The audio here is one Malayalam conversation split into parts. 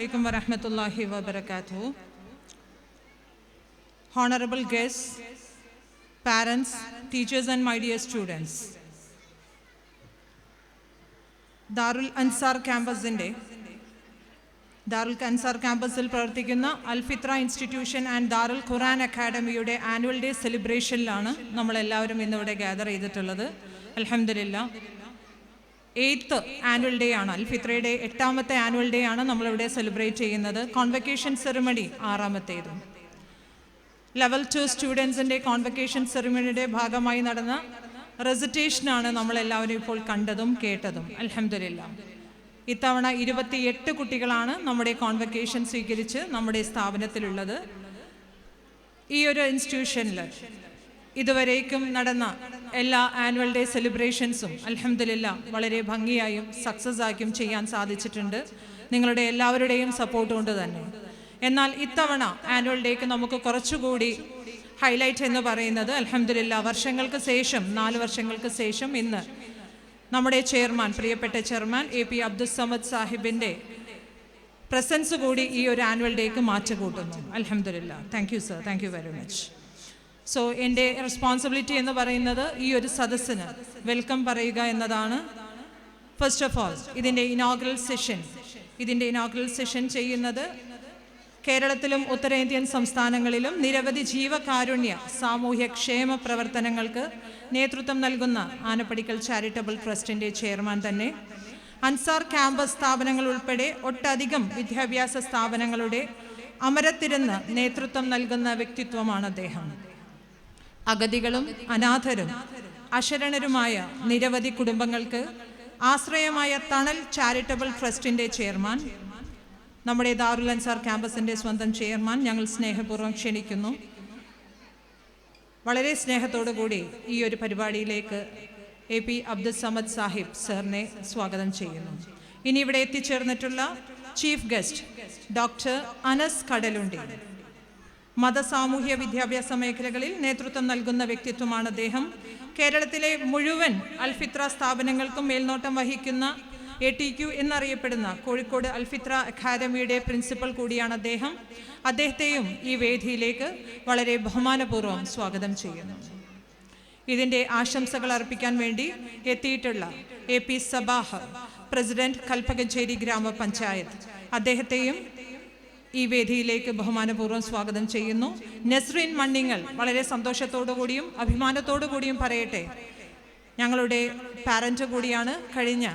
Assalamualaikum warahmatullahi wabarakatuh. Honorable guests, parents, teachers and my dear students. ദാറുൽ അൻസാർ ക്യാമ്പസിൽ പ്രവർത്തിക്കുന്ന അൽഫിത്ര ഇൻസ്റ്റിറ്റ്യൂഷൻ ആൻഡ് ദാറുൽ ഖുർആൻ അക്കാഡമിയുടെ ആനുവൽ ഡേ സെലിബ്രേഷനിലാണ് നമ്മളെല്ലാവരും ഇന്നിവിടെ ഗ്യാദർ ചെയ്തിട്ടുള്ളത്. അൽഹംദുലില്ലാഹ് 8th ആനുവൽ ഡേ ആണ്, അൽഫിത്രയുടെ 8ാമത്തെ ആനുവൽ ഡേ ആണ് നമ്മളിവിടെ സെലിബ്രേറ്റ് ചെയ്യുന്നത്. കോൺവക്കേഷൻ സെറിമണി 6ാമത്തേതും. ലെവൽ 2 സ്റ്റുഡൻസിൻ്റെ കോൺവക്കേഷൻ സെറിമണിയുടെ ഭാഗമായി നടന്ന റെസിറ്റേഷനാണ് നമ്മളെല്ലാവരും ഇപ്പോൾ കണ്ടതും കേട്ടതും. അൽഹംദുലില്ലാഹ് ഇത്തവണ 28 കുട്ടികളാണ് നമ്മുടെ കോൺവക്കേഷൻ സ്വീകരിച്ച് നമ്മുടെ സ്ഥാപനത്തിലുള്ളത്. ഈ ഒരു ഇൻസ്റ്റിറ്റ്യൂഷനിൽ ഇതുവരേക്കും നടന്ന എല്ലാ ആനുവൽ ഡേ സെലിബ്രേഷൻസും അൽഹംദുലില്ലാഹ് വളരെ ഭംഗിയായും സക്സസ് ആക്കിയും ചെയ്യാൻ സാധിച്ചിട്ടുണ്ട്, നിങ്ങളുടെ എല്ലാവരുടെയും സപ്പോർട്ട് കൊണ്ട് തന്നെ. എന്നാൽ ഇത്തവണ ആനുവൽ ഡേക്ക് നമുക്ക് കുറച്ചുകൂടി ഹൈലൈറ്റ് എന്ന് പറയുന്നത് അൽഹംദുലില്ലാഹ് വർഷങ്ങൾക്ക് ശേഷം 4 വർഷങ്ങൾക്ക് ശേഷം ഇന്ന് നമ്മുടെ ചെയർമാൻ, പ്രിയപ്പെട്ട ചെയർമാൻ AP അബ്ദുൽ സമദ് സാഹിബിൻ്റെ പ്രസൻസ് കൂടി ഈ ഒരു ആനുവൽ ഡേക്ക് മാറ്റുകൂട്ടുന്നു. അൽഹംദുലില്ലാഹ്. Thank you sir, thank you very much. So എൻ്റെ റെസ്പോൺസിബിലിറ്റി എന്ന് പറയുന്നത് ഈ ഒരു സദസ്സിന് വെൽക്കം പറയുക എന്നതാണ്. ഫസ്റ്റ് ഓഫ് ഓൾ ഇതിൻ്റെ ഇനോഗ്രൽ സെഷൻ ചെയ്യുന്നത് കേരളത്തിലും ഉത്തരേന്ത്യൻ സംസ്ഥാനങ്ങളിലും നിരവധി ജീവകാരുണ്യ സാമൂഹ്യ ക്ഷേമ പ്രവർത്തനങ്ങൾക്ക് നേതൃത്വം നൽകുന്ന ആനപ്പടിക്കൽ ചാരിറ്റബിൾ ട്രസ്റ്റിൻ്റെ ചെയർമാൻ തന്നെ, അൻസാർ ക്യാമ്പസ് സ്ഥാപനങ്ങൾ ഉൾപ്പെടെ ഒട്ടധികം വിദ്യാഭ്യാസ സ്ഥാപനങ്ങളുടെ അമരത്തിരുന്ന് നേതൃത്വം നൽകുന്ന വ്യക്തിത്വമാണ് അദ്ദേഹം. അഗതികളും അനാഥരും അശരണരുമായ നിരവധി കുടുംബങ്ങൾക്ക് ആശ്രയമായ തണൽ ചാരിറ്റബിൾ ട്രസ്റ്റിൻ്റെ ചെയർമാൻ, നമ്മുടെ ദാറുൽ അൻസാർ ക്യാമ്പസിൻ്റെ സ്വന്തം ചെയർമാൻ, ഞങ്ങൾ സ്നേഹപൂർവ്വം ക്ഷണിക്കുന്നു. വളരെ സ്നേഹത്തോടു കൂടി ഈ ഒരു പരിപാടിയിലേക്ക് AP അബ്ദുൽ സമദ് സാഹിബ് സാറിനെ സ്വാഗതം ചെയ്യുന്നു. ഇനി ഇവിടെ എത്തിച്ചേർന്നിട്ടുള്ള chief guest doctor Anas Kadalundi, മതസാമൂഹ്യ വിദ്യാഭ്യാസ മേഖലകളിൽ നേതൃത്വം നൽകുന്ന വ്യക്തിത്വമാണ് അദ്ദേഹം. കേരളത്തിലെ മുഴുവൻ അൽഫിത്ര സ്ഥാപനങ്ങൾക്കും മേൽനോട്ടം വഹിക്കുന്ന ATQ എന്നറിയപ്പെടുന്ന കോഴിക്കോട് അൽഫിത്ര അക്കാദമിയുടെ പ്രിൻസിപ്പൽ കൂടിയാണ് അദ്ദേഹം. അദ്ദേഹത്തെയും ഈ വേദിയിലേക്ക് വളരെ ബഹുമാനപൂർവ്വം സ്വാഗതം ചെയ്യുന്നു. ഇതിൻ്റെ ആശംസകൾ അർപ്പിക്കാൻ വേണ്ടി എത്തിയിട്ടുള്ള AP സബാഹ്, പ്രസിഡന്റ് കൽപ്പകഞ്ചേരി ഗ്രാമപഞ്ചായത്ത്, അദ്ദേഹത്തെയും ഈ വേദിയിലേക്ക് ബഹുമാനപൂർവ്വം സ്വാഗതം ചെയ്യുന്നു. നസ്രീൻ മണ്ണിങ്ങൽ, വളരെ സന്തോഷത്തോടു കൂടിയും അഭിമാനത്തോടു കൂടിയും പറയട്ടെ, ഞങ്ങളുടെ പാരന്റ് കൂടിയാണ്. കഴിഞ്ഞ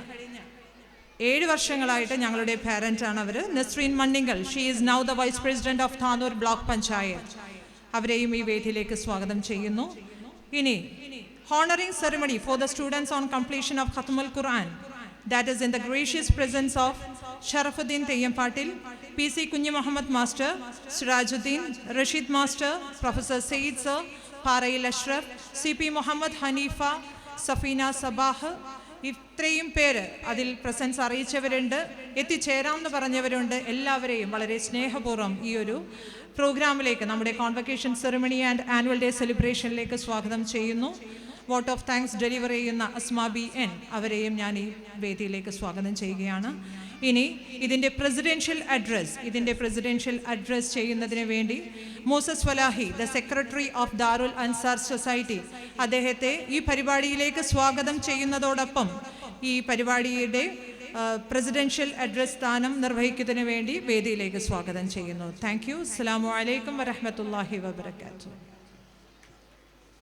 7 വർഷങ്ങളായിട്ട് ഞങ്ങളുടെ പാരന്റാണ് അവർ. Nasreen Manningal, she is now the vice president of Tanur block panchayat. അവരെയും ഈ വേദിയിലേക്ക് സ്വാഗതം ചെയ്യുന്നു. ഇനി honouring ceremony for the students on completion of Khatmul Quran, that is in the gracious presence of Sharafuddin Teyyampatil, PC Kunji Muhammad Master, Sirajuddin, Rashid Master, Professor Saeed Sir, Parayil Ashraf, CP Muhammad Hanifa, Safina Sabah, ഇത്രയും പേര് അതിൽ പ്രസൻസ് അറിയിച്ചവരുണ്ട്, എത്തിച്ചേരാമെന്ന് പറഞ്ഞവരുണ്ട്. എല്ലാവരെയും വളരെ സ്നേഹപൂർവ്വം ഈ ഒരു പ്രോഗ്രാമിലേക്ക്, നമ്മുടെ convocation ceremony and annual day സെലിബ്രേഷനിലേക്ക് സ്വാഗതം ചെയ്യുന്നു. വോട്ട് ഓഫ് താങ്ക്സ് ഡെലിവർ ചെയ്യുന്ന അസ്മാ BN, അവരെയും ഞാൻ ഈ വേദിയിലേക്ക് സ്വാഗതം ചെയ്യുകയാണ്. ഇനി ഇതിൻ്റെ പ്രസിഡൻഷ്യൽ അഡ്രസ് ചെയ്യുന്നതിന് വേണ്ടി Moses Falahi, the secretary of Darul Ansar society, അദ്ദേഹത്തെ ഈ പരിപാടിയിലേക്ക് സ്വാഗതം ചെയ്യുന്നതോടൊപ്പം ഈ പരിപാടിയുടെ പ്രസിഡൻഷ്യൽ അഡ്രസ് സ്ഥാനം നിർവഹിക്കുന്നതിന് വേണ്ടി വേദിയിലേക്ക് സ്വാഗതം ചെയ്യുന്നു. Thank you. അസ്സലാമു അലൈക്കും വറഹ്മത്തുള്ളാഹി വബറകാതുഹു.